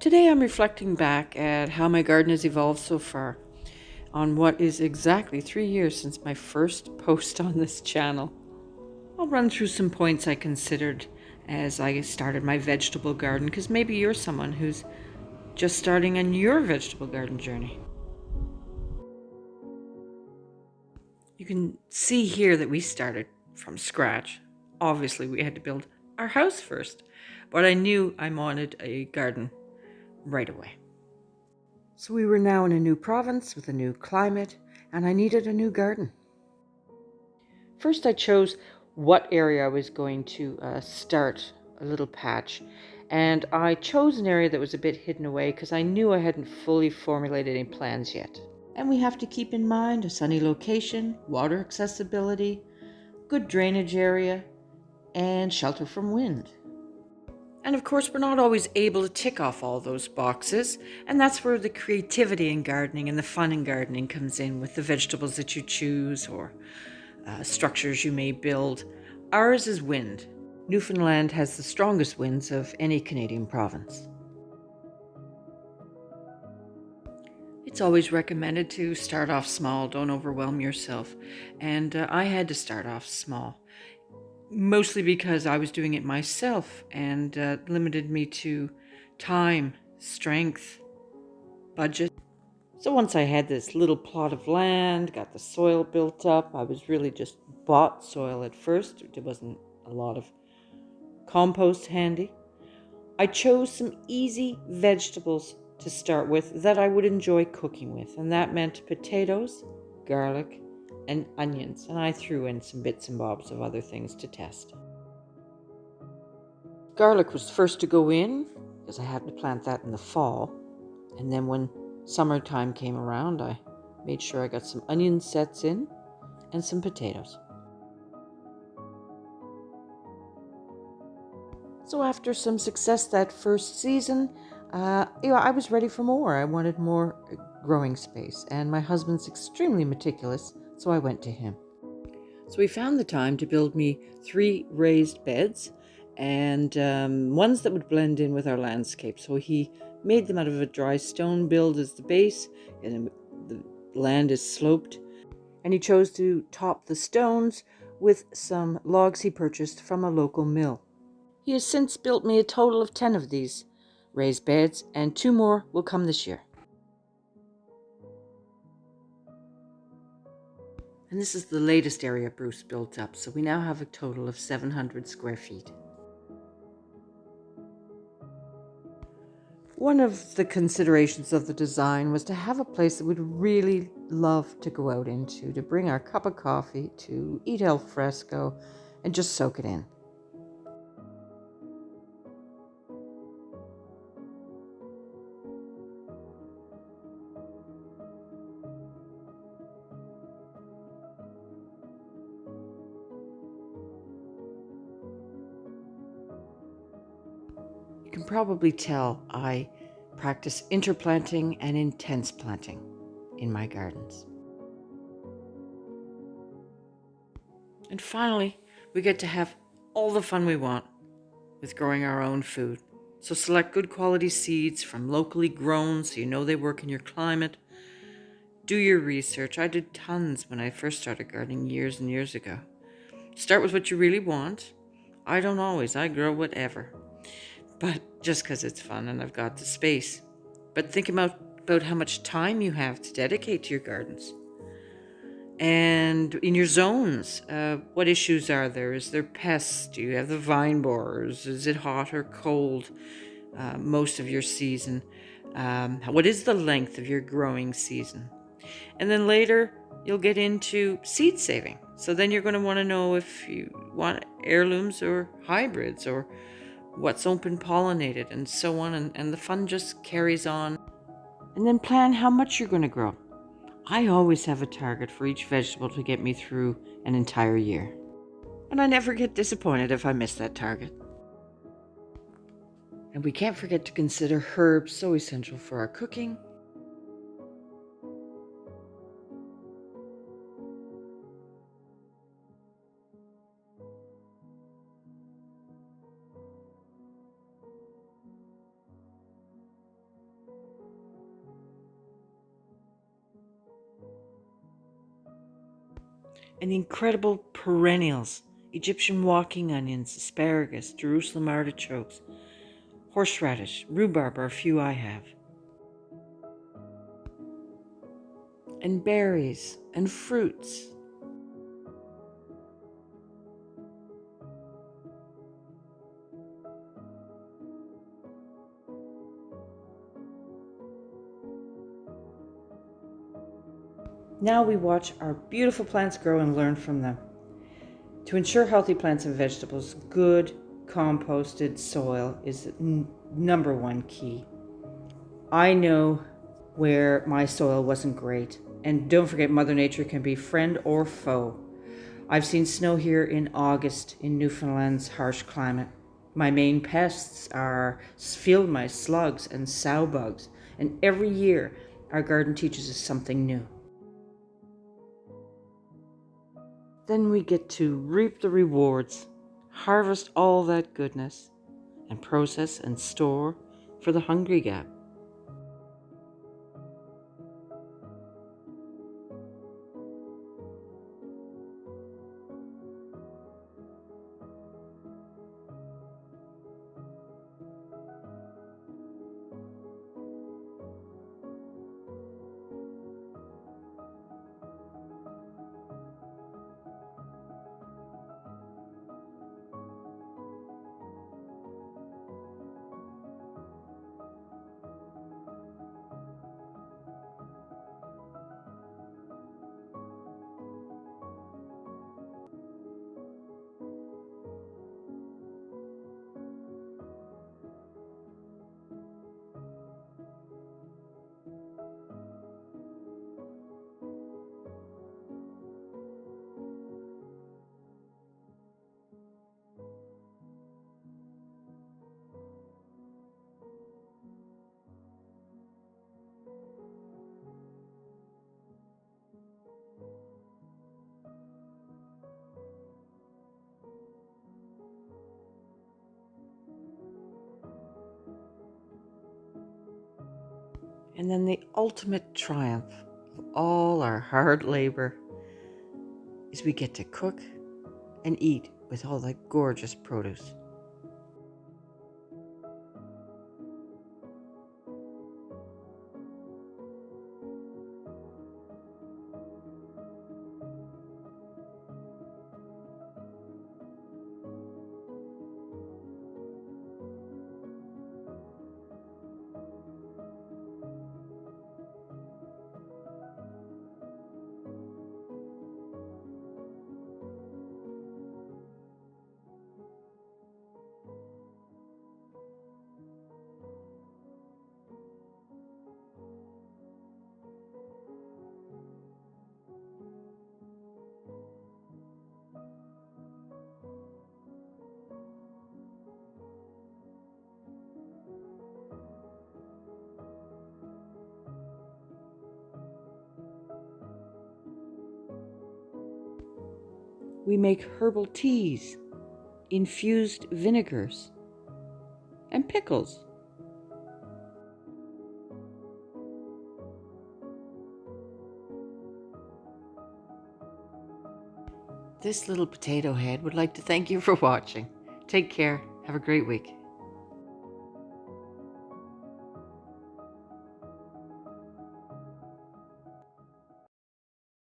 Today I'm reflecting back at how my garden has evolved so far on what is exactly 3 years since my first post on this channel. I'll run through some points I considered as I started my vegetable garden, because maybe you're someone who's just starting on your vegetable garden journey. You can see here that we started from scratch. Obviously, we had to build our house first, but I knew I wanted a garden right away. So we were now in a new province with a new climate, and I needed a new garden. First, I chose what area I was going to start a little patch, and I chose an area that was a bit hidden away because I knew I hadn't fully formulated any plans yet. And we have to keep in mind a sunny location, water accessibility, good drainage area, and shelter from wind. And of course, we're not always able to tick off all those boxes, and that's where the creativity in gardening and the fun in gardening comes in, with the vegetables that you choose or structures you may build. Ours is wind. Newfoundland has the strongest winds of any Canadian province. It's always recommended to start off small, don't overwhelm yourself, and I had to start off small. Mostly because I was doing it myself and limited me to time, strength, budget. So once I had this little plot of land, got the soil built up, I was really just bought soil at first. There wasn't a lot of compost handy. I chose some easy vegetables to start with that I would enjoy cooking with, and that meant potatoes, garlic, and onions, and I threw in some bits and bobs of other things to test. Garlic was first to go in because I had to plant that in the fall, and then when summertime came around, I made sure I got some onion sets in and some potatoes. So after some success that first season, I was ready for more. I wanted more growing space, and my husband's extremely meticulous, so I went to him. So we found the time to build me 3 raised beds, and ones that would blend in with our landscape. So he made them out of a dry stone build as the base, and the land is sloped. And he chose to top the stones with some logs he purchased from a local mill. He has since built me a total of 10 of these raised beds, and 2 more will come this year. And this is the latest area Bruce built up, so we now have a total of 700 square feet. One of the considerations of the design was to have a place that we'd really love to go out into, to bring our cup of coffee, to eat al fresco, and just soak it in. You can probably tell I practice interplanting and intense planting in my gardens. And finally, we get to have all the fun we want with growing our own food. So select good quality seeds from locally grown so you know they work in your climate. Do your research. I did tons when I first started gardening years and years ago. Start with what you really want. I don't always. I grow whatever. But just because it's fun and I've got the space. But think about how much time you have to dedicate to your gardens. And in your zones, what issues are there? Is there pests? Do you have the vine borers? Is it hot or cold most of your season? What is the length of your growing season? And then later, you'll get into seed saving. So then you're going to want to know if you want heirlooms or hybrids, or what's open pollinated, and so on. And the fun just carries on. And then plan how much you're going to grow. I always have a target for each vegetable to get me through an entire year. And I never get disappointed if I miss that target. And we can't forget to consider herbs, so essential for our cooking. and the incredible perennials, Egyptian walking onions, asparagus, Jerusalem artichokes, horseradish, rhubarb are a few I have, and berries and fruits. Now we watch our beautiful plants grow and learn from them. To ensure healthy plants and vegetables, good composted soil is number one key. I know where my soil wasn't great, and don't forget, Mother Nature can be friend or foe. I've seen snow here in August in Newfoundland's harsh climate. My main pests are field mice, slugs, and sow bugs, and every year our garden teaches us something new. Then we get to reap the rewards, harvest all that goodness, and process and store for the hungry gap. And then the ultimate triumph of all our hard labor is we get to cook and eat with all that gorgeous produce. We make herbal teas, infused vinegars, and pickles. This little potato head would like to thank you for watching. Take care. Have a great week.